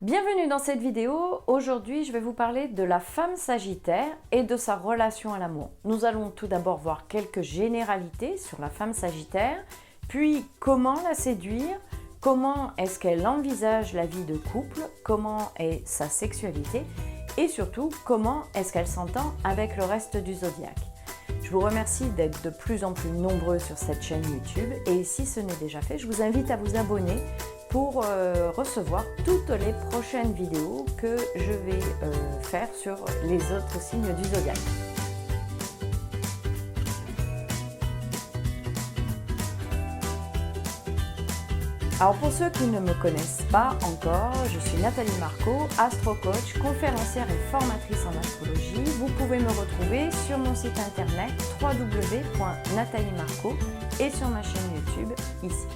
Bienvenue dans cette vidéo. Aujourd'hui, je vais vous parler de la femme Sagittaire et de sa relation à l'amour. Nous allons tout d'abord voir quelques généralités sur la femme Sagittaire, puis comment la séduire, comment est-ce qu'elle envisage la vie de couple, comment est sa sexualité et surtout comment est-ce qu'elle s'entend avec le reste du zodiaque. Je vous remercie d'être de plus en plus nombreux sur cette chaîne YouTube et si ce n'est déjà fait, je vous invite à vous abonner pour recevoir toutes les prochaines vidéos que je vais faire sur les autres signes du zodiaque. Alors pour ceux qui ne me connaissent pas encore, je suis Nathalie Marco, astro-coach, conférencière et formatrice en astrologie. Vous pouvez me retrouver sur mon site internet www.nathaliemarco et sur ma chaîne YouTube ici.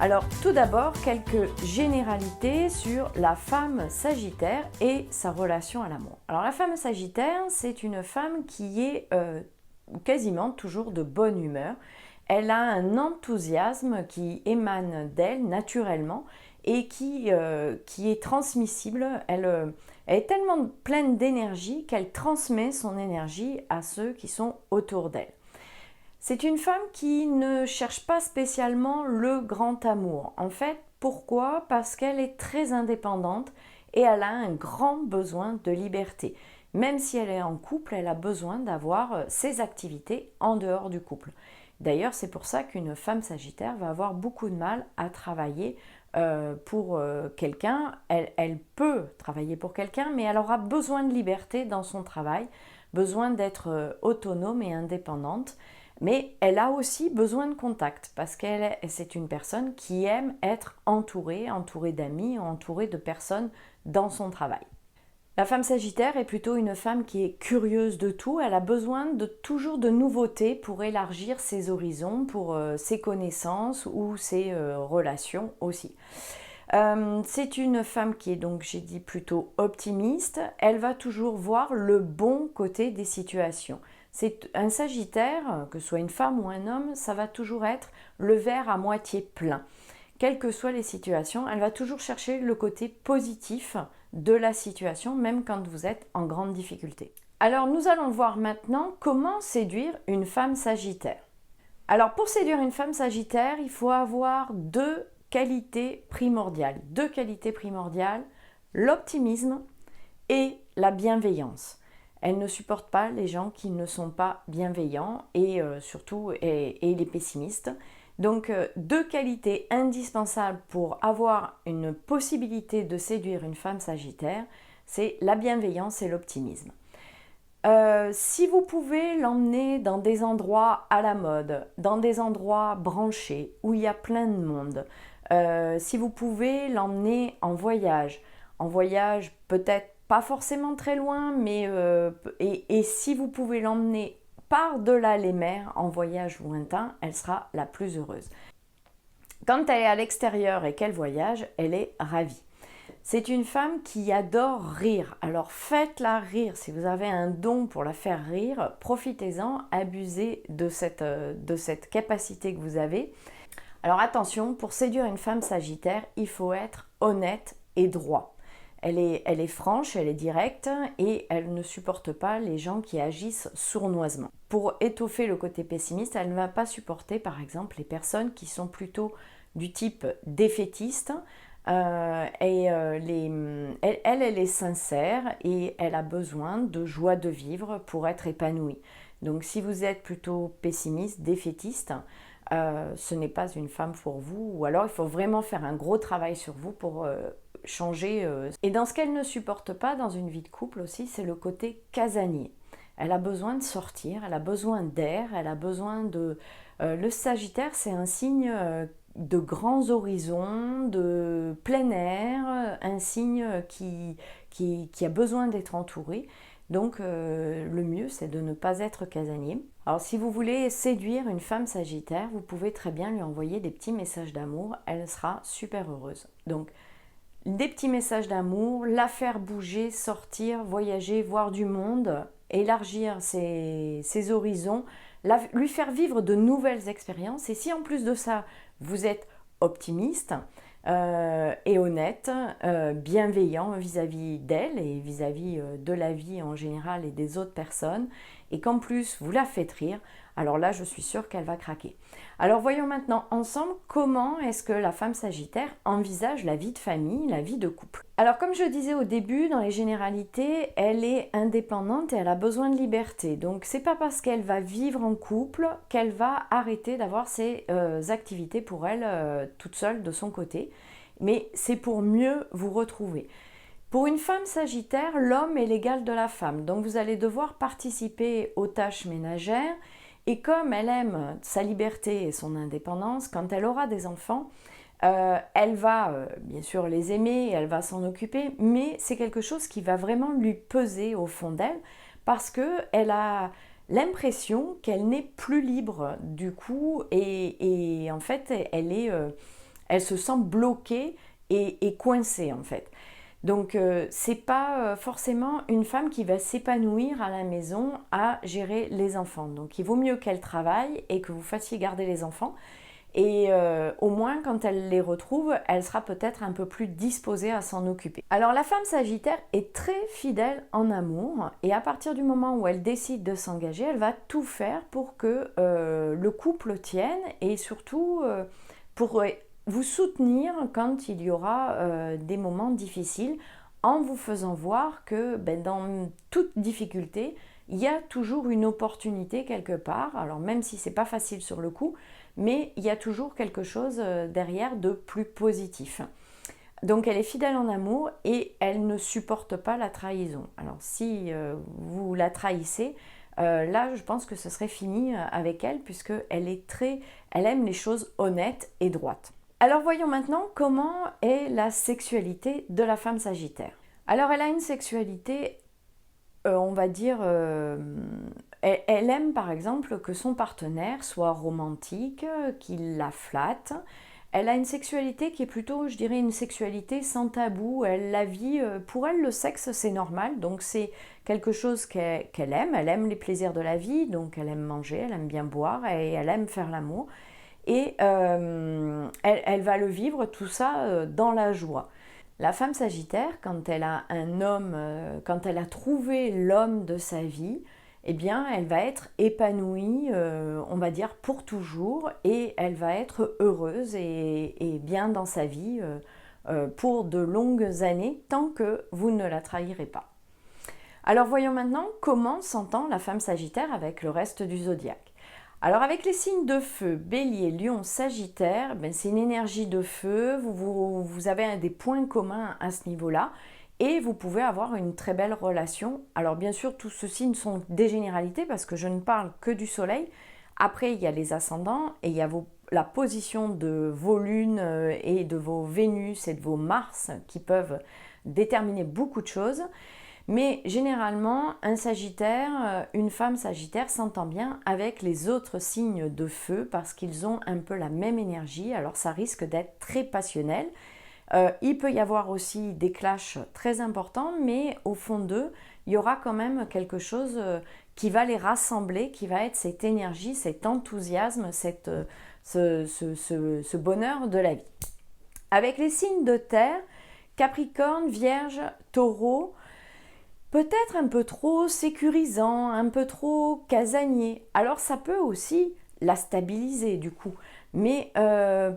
Alors tout d'abord, quelques généralités sur la femme Sagittaire et sa relation à l'amour. Alors la femme Sagittaire, c'est une femme qui est quasiment toujours de bonne humeur. Elle a un enthousiasme qui émane d'elle naturellement et qui est transmissible. Elle est tellement pleine d'énergie qu'elle transmet son énergie à ceux qui sont autour d'elle. C'est une femme qui ne cherche pas spécialement le grand amour. En fait, pourquoi? Parce qu'elle est très indépendante et elle a un grand besoin de liberté. Même si elle est en couple, elle a besoin d'avoir ses activités en dehors du couple. D'ailleurs, c'est pour ça qu'une femme Sagittaire va avoir beaucoup de mal à travailler pour quelqu'un. Elle peut travailler pour quelqu'un, mais elle aura besoin de liberté dans son travail, besoin d'être autonome et indépendante. Mais elle a aussi besoin de contact parce c'est une personne qui aime être entourée d'amis, entourée de personnes dans son travail. La femme Sagittaire est plutôt une femme qui est curieuse de tout. Elle a besoin de toujours de nouveautés pour élargir ses horizons, pour ses connaissances ou ses relations aussi. C'est une femme qui est donc, j'ai dit, plutôt optimiste. Elle va toujours voir le bon côté des situations. C'est un Sagittaire, que ce soit une femme ou un homme, ça va toujours être le verre à moitié plein. Quelles que soient les situations, elle va toujours chercher le côté positif de la situation, même quand vous êtes en grande difficulté. Alors nous allons voir maintenant comment séduire une femme Sagittaire. Alors pour séduire une femme Sagittaire, il faut avoir deux qualités primordiales. Deux qualités primordiales, l'optimisme et la bienveillance. Elle ne supporte pas les gens qui ne sont pas bienveillants et surtout les pessimistes. Donc deux qualités indispensables pour avoir une possibilité de séduire une femme Sagittaire, c'est la bienveillance et l'optimisme. Si vous pouvez l'emmener dans des endroits à la mode, dans des endroits branchés où il y a plein de monde, si vous pouvez l'emmener en voyage peut-être pas forcément très loin, mais et si vous pouvez l'emmener par-delà les mers en voyage lointain, elle sera la plus heureuse. Quand elle est à l'extérieur et qu'elle voyage, elle est ravie. C'est une femme qui adore rire, alors faites-la rire. Si vous avez un don pour la faire rire, profitez-en, abusez de cette capacité que vous avez. Alors attention, pour séduire une femme Sagittaire, il faut être honnête et droit. Elle est franche, elle est directe et elle ne supporte pas les gens qui agissent sournoisement. Pour étoffer le côté pessimiste, elle ne va pas supporter par exemple les personnes qui sont plutôt du type défaitiste. Elle est sincère et elle a besoin de joie de vivre pour être épanouie. Donc si vous êtes plutôt pessimiste, défaitiste, ce n'est pas une femme pour vous, ou alors il faut vraiment faire un gros travail sur vous pour changer. Et dans ce qu'elle ne supporte pas dans une vie de couple aussi, c'est le côté casanier. Elle a besoin de sortir, elle a besoin d'air, elle a besoin de... le Sagittaire, c'est un signe de grands horizons, de plein air, un signe qui a besoin d'être entouré. Donc le mieux, c'est de ne pas être casanier. Alors si vous voulez séduire une femme Sagittaire, vous pouvez très bien lui envoyer des petits messages d'amour, elle sera super heureuse. Donc des petits messages d'amour, la faire bouger, sortir, voyager, voir du monde, élargir ses horizons, lui faire vivre de nouvelles expériences. Et si en plus de ça, vous êtes optimiste, et honnête, bienveillant vis-à-vis d'elle et vis-à-vis de la vie en général et des autres personnes, et qu'en plus vous la faites rire, alors là je suis sûre qu'elle va craquer. Alors voyons maintenant ensemble comment est-ce que la femme Sagittaire envisage la vie de famille, la vie de couple. Alors comme je disais au début, dans les généralités, elle est indépendante et elle a besoin de liberté. Donc c'est pas parce qu'elle va vivre en couple qu'elle va arrêter d'avoir ses activités pour elle toute seule de son côté, mais c'est pour mieux vous retrouver. Pour une femme Sagittaire, l'homme est l'égal de la femme, donc vous allez devoir participer aux tâches ménagères. Et comme elle aime sa liberté et son indépendance, quand elle aura des enfants, elle va bien sûr les aimer, elle va s'en occuper, mais c'est quelque chose qui va vraiment lui peser au fond d'elle parce qu'elle a l'impression qu'elle n'est plus libre du coup et en fait elle se sent bloquée et coincée en fait. Donc c'est pas forcément une femme qui va s'épanouir à la maison à gérer les enfants. Donc il vaut mieux qu'elle travaille et que vous fassiez garder les enfants. Et au moins quand elle les retrouve, elle sera peut-être un peu plus disposée à s'en occuper. Alors la femme Sagittaire est très fidèle en amour et à partir du moment où elle décide de s'engager, elle va tout faire pour que le couple tienne et surtout pour vous soutenir quand il y aura des moments difficiles en vous faisant voir que dans toute difficulté, il y a toujours une opportunité quelque part. Alors même si c'est pas facile sur le coup, mais il y a toujours quelque chose derrière de plus positif. Donc elle est fidèle en amour et elle ne supporte pas la trahison. Alors si vous la trahissez, là je pense que ce serait fini avec elle puisque elle aime les choses honnêtes et droites. Alors voyons maintenant comment est la sexualité de la femme Sagittaire. Alors elle a une sexualité, on va dire, elle aime par exemple que son partenaire soit romantique, qu'il la flatte. Elle a une sexualité qui est plutôt, je dirais, une sexualité sans tabou. Elle la vit, pour elle le sexe c'est normal, donc c'est quelque chose qu'elle aime. Elle aime les plaisirs de la vie, donc elle aime manger, elle aime bien boire et elle aime faire l'amour. Et elle va le vivre tout ça dans la joie. La femme Sagittaire, quand elle a un homme, quand elle a trouvé l'homme de sa vie, eh bien, elle va être épanouie, on va dire, pour toujours, et elle va être heureuse et bien dans sa vie pour de longues années, tant que vous ne la trahirez pas. Alors voyons maintenant comment s'entend la femme Sagittaire avec le reste du zodiaque. Alors avec les signes de feu, Bélier, Lion, Sagittaire, c'est une énergie de feu, vous avez des points communs à ce niveau-là et vous pouvez avoir une très belle relation. Alors bien sûr, tout ceci ne sont des généralités parce que je ne parle que du soleil. Après, il y a les ascendants et il y a la position de vos lunes et de vos Vénus et de vos Mars qui peuvent déterminer beaucoup de choses. Mais généralement, un Sagittaire, une femme Sagittaire s'entend bien avec les autres signes de feu parce qu'ils ont un peu la même énergie, alors ça risque d'être très passionnel. Il peut y avoir aussi des clashs très importants, mais au fond d'eux, il y aura quand même quelque chose qui va les rassembler, qui va être cette énergie, cet enthousiasme, ce bonheur de la vie. Avec les signes de terre, Capricorne, Vierge, Taureau, peut-être un peu trop sécurisant, un peu trop casanier. Alors ça peut aussi la stabiliser du coup. Mais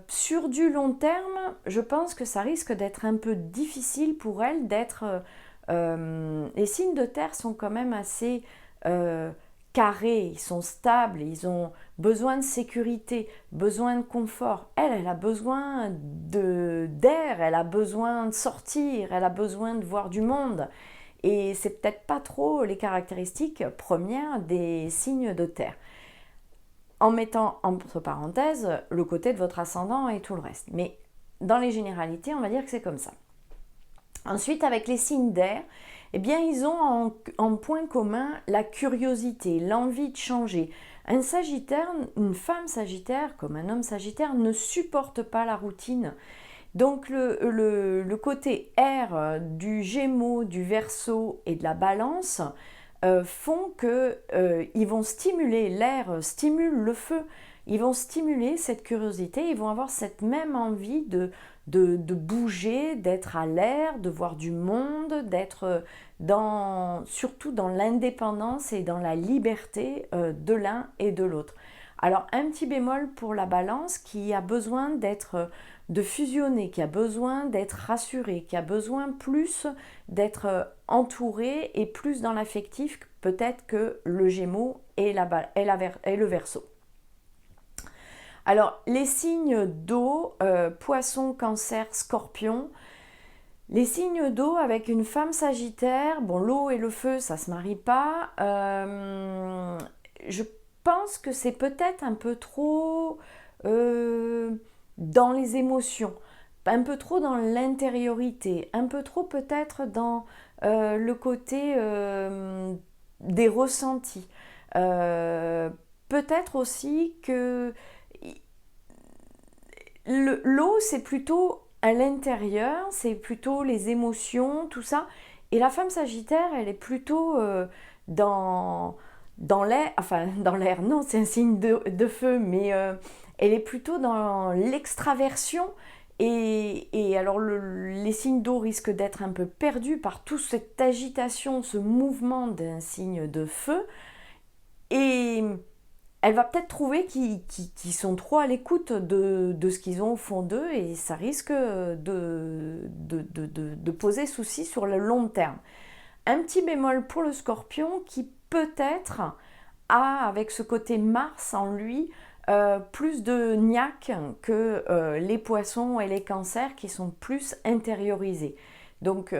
sur du long terme, je pense que ça risque d'être un peu difficile pour elle d'être... les signes de terre sont quand même assez carrés, ils sont stables, ils ont besoin de sécurité, besoin de confort. Elle a besoin d'air, elle a besoin de sortir, elle a besoin de voir du monde. Et c'est peut-être pas trop les caractéristiques premières des signes de terre. En mettant entre parenthèses le côté de votre ascendant et tout le reste. Mais dans les généralités, on va dire que c'est comme ça. Ensuite, avec les signes d'air, eh bien, ils ont en point commun la curiosité, l'envie de changer. Un Sagittaire, une femme Sagittaire, comme un homme Sagittaire, ne supporte pas la routine. Donc le côté air du Gémeaux, du Verseau et de la Balance font qu'ils vont stimuler, l'air stimule le feu, ils vont stimuler cette curiosité, ils vont avoir cette même envie de bouger, d'être à l'air, de voir du monde, d'être surtout dans l'indépendance et dans la liberté de l'un et de l'autre. Alors un petit bémol pour la balance qui a besoin de fusionner, qui a besoin d'être rassuré, qui a besoin plus d'être entouré et plus dans l'affectif peut-être que le Gémeaux et le Verseau. Alors les signes d'eau, Poisson, Cancer, Scorpion. Les signes d'eau avec une femme Sagittaire, bon l'eau et le feu ça se marie pas. Je pense que c'est peut-être un peu trop dans les émotions, un peu trop dans l'intériorité, un peu trop peut-être dans le côté des ressentis. Peut-être aussi que l'eau c'est plutôt à l'intérieur, c'est plutôt les émotions, tout ça. Et la femme Sagittaire, elle est plutôt dans l'air, enfin dans l'air, non, c'est un signe de feu, mais elle est plutôt dans l'extraversion. Et alors les signes d'eau risquent d'être un peu perdus par toute cette agitation, ce mouvement d'un signe de feu. Et elle va peut-être trouver qu'ils sont trop à l'écoute de ce qu'ils ont au fond d'eux et ça risque de poser souci sur le long terme. Un petit bémol pour le Scorpion qui peut-être a, avec ce côté Mars en lui, plus de niaque que les Poissons et les Cancers qui sont plus intériorisés. Donc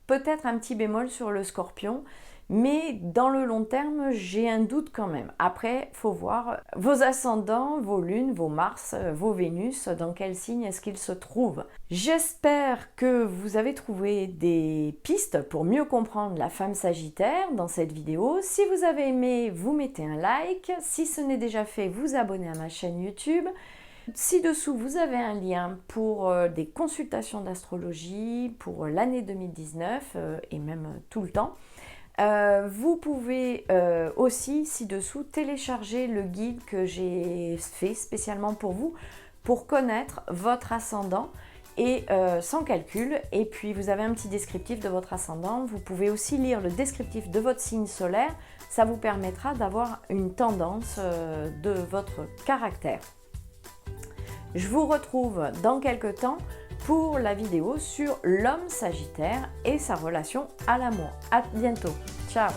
peut-être un petit bémol sur le Scorpion. Mais dans le long terme, j'ai un doute quand même. Après, il faut voir vos ascendants, vos lunes, vos Mars, vos Vénus, dans quel signe est-ce qu'ils se trouvent. J'espère que vous avez trouvé des pistes pour mieux comprendre la femme Sagittaire dans cette vidéo. Si vous avez aimé, vous mettez un like. Si ce n'est déjà fait, vous abonnez à ma chaîne YouTube. Ci-dessous, vous avez un lien pour des consultations d'astrologie pour l'année 2019 et même tout le temps. Vous pouvez aussi ci-dessous télécharger le guide que j'ai fait spécialement pour vous pour connaître votre ascendant et sans calcul. Et puis vous avez un petit descriptif de votre ascendant. Vous pouvez aussi lire le descriptif de votre signe solaire. Ça vous permettra d'avoir une tendance de votre caractère. Je vous retrouve dans quelques temps pour la vidéo sur l'homme Sagittaire et sa relation à l'amour. À bientôt. Ciao.